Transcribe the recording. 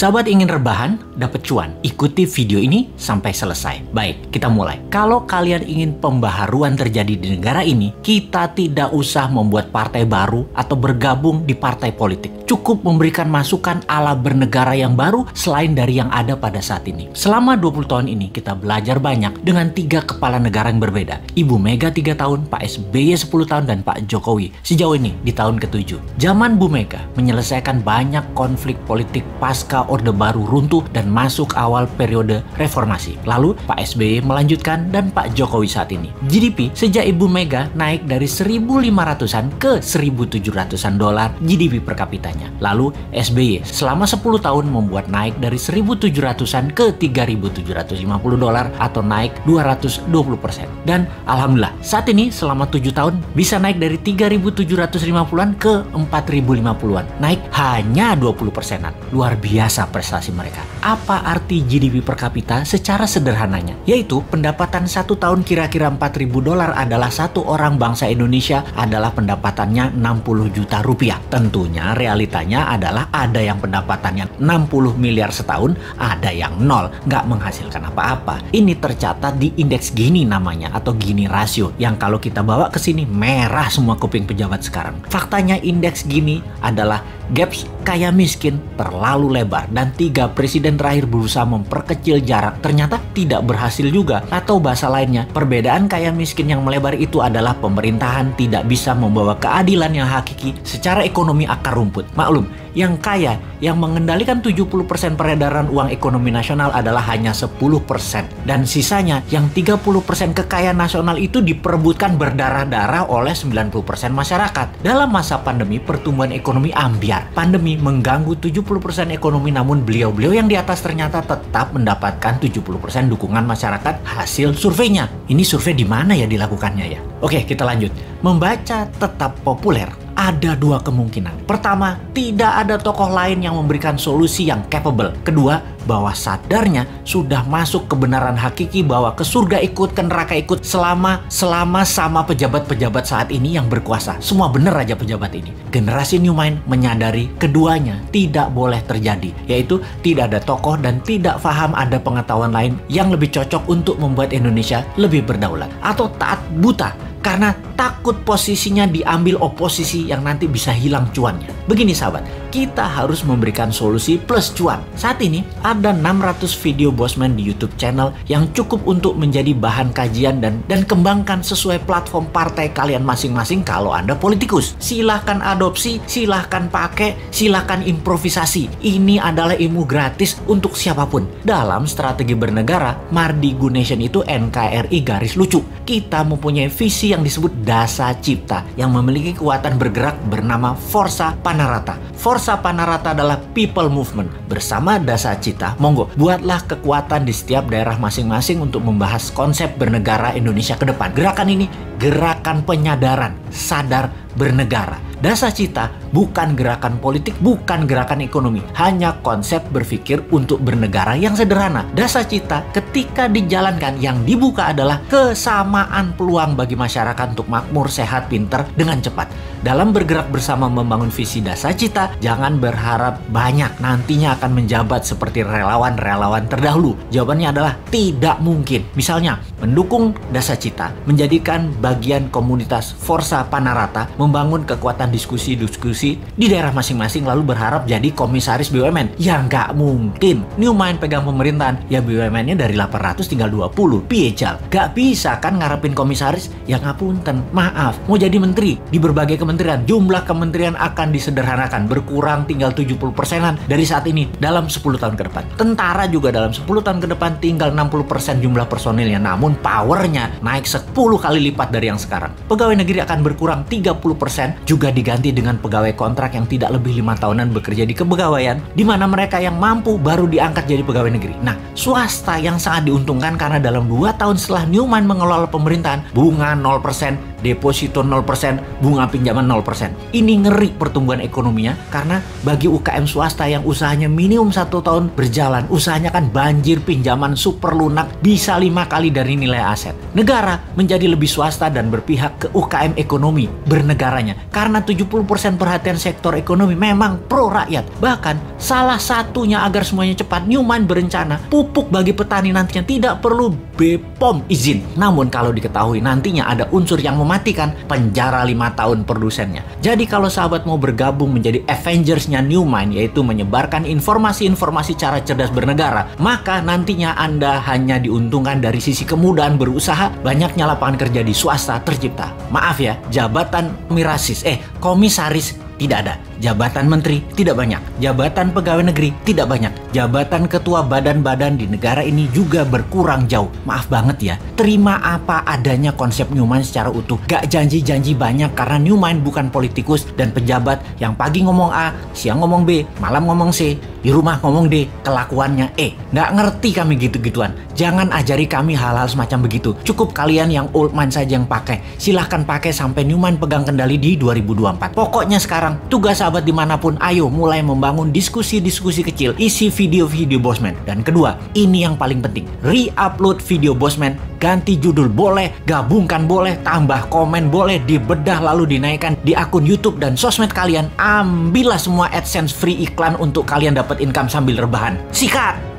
Sahabat ingin rebahan, dapat cuan? Ikuti video ini sampai selesai. Baik, kita mulai. Kalau kalian ingin pembaharuan terjadi di negara ini, kita tidak usah membuat partai baru atau bergabung di partai politik. Cukup memberikan masukan ala bernegara yang baru selain dari yang ada pada saat ini. Selama 20 tahun ini, kita belajar banyak dengan 3 kepala negara yang berbeda. Ibu Mega 3 tahun, Pak SBY 10 tahun, dan Pak Jokowi sejauh ini di tahun ke-7. Zaman Bu Mega menyelesaikan banyak konflik politik pasca Orde Baru runtuh dan masuk awal periode reformasi. Lalu Pak SBY melanjutkan dan Pak Jokowi saat ini. GDP sejak Ibu Mega naik dari 1.500-an ke 1.700-an dolar GDP per kapitanya. Lalu SBY selama 10 tahun membuat naik dari 1.700-an ke 3.750 dolar atau naik 220%. Dan alhamdulillah saat ini selama 7 tahun bisa naik dari 3.750-an ke 4.050-an. Naik hanya 20%-an. Luar biasa prestasi mereka. Apa arti GDP per kapita secara sederhananya? Yaitu pendapatan 1 tahun kira-kira 4.000 dolar adalah satu orang bangsa Indonesia adalah pendapatannya 60 juta rupiah. Tentunya realitanya adalah ada yang pendapatannya 60 miliar setahun, ada yang nol, nggak menghasilkan apa-apa. Ini tercatat di indeks Gini namanya atau Gini rasio yang kalau kita bawa ke sini merah semua kuping pejabat sekarang. Faktanya indeks Gini adalah gaps kaya miskin terlalu lebar dan 3 presiden terakhir berusaha memperkecil jarak ternyata tidak berhasil juga. Atau bahasa lainnya, perbedaan kaya miskin yang melebar itu adalah pemerintahan tidak bisa membawa keadilan yang hakiki secara ekonomi akar rumput. Maklum, yang kaya yang mengendalikan 70% peredaran uang ekonomi nasional adalah hanya 10% dan sisanya yang 30% kekayaan nasional itu diperebutkan berdarah-darah oleh 90% masyarakat. Dalam masa pandemi, pertumbuhan ekonomi ambyar. Pandemi mengganggu 70% ekonomi, namun beliau-beliau yang di atas ternyata tetap mendapatkan 70% dukungan masyarakat hasil surveinya. Ini survei di mana ya dilakukannya ya? Oke, kita lanjut. Membaca tetap populer. Ada 2 kemungkinan. Pertama, tidak ada tokoh lain yang memberikan solusi yang capable. Kedua, bahwa sadarnya sudah masuk kebenaran hakiki bahwa ke surga ikut, ke neraka ikut selama sama pejabat-pejabat saat ini yang berkuasa. Semua bener aja pejabat ini. Generasi New Mind menyadari keduanya tidak boleh terjadi, yaitu tidak ada tokoh dan tidak paham ada pengetahuan lain yang lebih cocok untuk membuat Indonesia lebih berdaulat. Atau taat buta karena takut posisinya diambil oposisi yang nanti bisa hilang cuannya. Begini sahabat, kita harus memberikan solusi plus cuan. Saat ini ada 600 video Bosman di YouTube channel yang cukup untuk menjadi bahan kajian dan kembangkan sesuai platform partai kalian masing-masing kalau Anda politikus. Silahkan adopsi, silahkan pakai, silahkan improvisasi. Ini adalah ilmu gratis untuk siapapun. Dalam strategi bernegara, Mardi Gunation itu NKRI garis lucu. Kita mempunyai visi yang disebut Dasa Cipta yang memiliki kekuatan bergerak bernama Forza Panarata. Forza Panarata adalah people movement. Bersama Dasa Cipta, monggo buatlah kekuatan di setiap daerah masing-masing untuk membahas konsep bernegara Indonesia ke depan. Gerakan ini gerakan penyadaran, sadar bernegara. Dasa Cipta bukan gerakan politik, bukan gerakan ekonomi, hanya konsep berpikir untuk bernegara yang sederhana. Dasa Cipta ketika dijalankan yang dibuka adalah kesamaan peluang bagi masyarakat untuk makmur, sehat, pinter dengan cepat. Dalam bergerak bersama membangun visi Dasa Cipta, jangan berharap banyak nantinya akan menjabat seperti relawan-relawan terdahulu. Jawabannya adalah tidak mungkin. Misalnya, mendukung Dasa Cipta, menjadikan bagian komunitas Forza Panarata, membangun kekuatan diskusi-diskusi di daerah masing-masing lalu berharap jadi komisaris BUMN. Ya nggak mungkin. New Mind pegang pemerintahan, ya BUMN-nya dari 800 tinggal 20. Piejal. Gak bisa kan ngarepin komisaris? Ya ngapunten, maaf. Mau jadi menteri di berbagai kementerian, jumlah kementerian akan disederhanakan, berkurang tinggal 70%-an dari saat ini dalam 10 tahun ke depan. Tentara juga dalam 10 tahun ke depan tinggal 60% jumlah personilnya, namun powernya naik 10 kali lipat dari yang sekarang. Pegawai negeri akan berkurang 30%, juga diganti dengan pegawai kontrak yang tidak lebih 5 tahunan bekerja di kepegawaian, di mana mereka yang mampu baru diangkat jadi pegawai negeri. Nah, swasta yang sangat diuntungkan karena dalam 2 tahun setelah New Mind mengelola pemerintahan, bunga 0%, deposito 0%, bunga pinjaman 0%. Ini ngeri pertumbuhan ekonominya karena bagi UKM swasta yang usahanya minimum 1 tahun berjalan, usahanya kan banjir pinjaman super lunak bisa 5 kali dari nilai aset. Negara menjadi lebih swasta dan berpihak ke UKM ekonomi bernegaranya. Karena 70% perhatian sektor ekonomi memang pro rakyat. Bahkan salah satunya agar semuanya cepat, Newman berencana pupuk bagi petani nantinya tidak perlu BPOM izin. Namun kalau diketahui nantinya ada unsur yang mematikan, penjara 5 tahun produsennya. Jadi kalau sahabat mau bergabung menjadi Avengers-nya Newman, yaitu menyebarkan informasi-informasi cara cerdas bernegara, maka nantinya Anda hanya diuntungkan dari sisi kemudahan berusaha, banyaknya lapangan kerja di swasta tercipta. Maaf ya, jabatan komisaris tidak ada. Jabatan menteri tidak banyak. Jabatan pegawai negeri tidak banyak. Jabatan ketua badan-badan di negara ini juga berkurang jauh. Maaf banget ya. Terima apa adanya konsep Newman secara utuh. Gak janji-janji banyak karena Newman bukan politikus dan pejabat yang pagi ngomong A, siang ngomong B, malam ngomong C, di rumah ngomong D, kelakuannya E. Gak ngerti kami gitu-gituan. Jangan ajari kami hal-hal semacam begitu. Cukup kalian yang old man saja yang pakai. Silahkan pakai sampai Newman pegang kendali di 2024. Pokoknya sekarang tugas sahabat dimanapun, ayo mulai membangun diskusi-diskusi kecil, isi video-video Bosman. Dan kedua, ini yang paling penting, re-upload video Bosman, ganti judul boleh, gabungkan boleh, tambah komen boleh, dibedah lalu dinaikkan di akun YouTube dan sosmed kalian. Ambillah semua AdSense free iklan untuk kalian dapat income sambil rebahan. Sikat!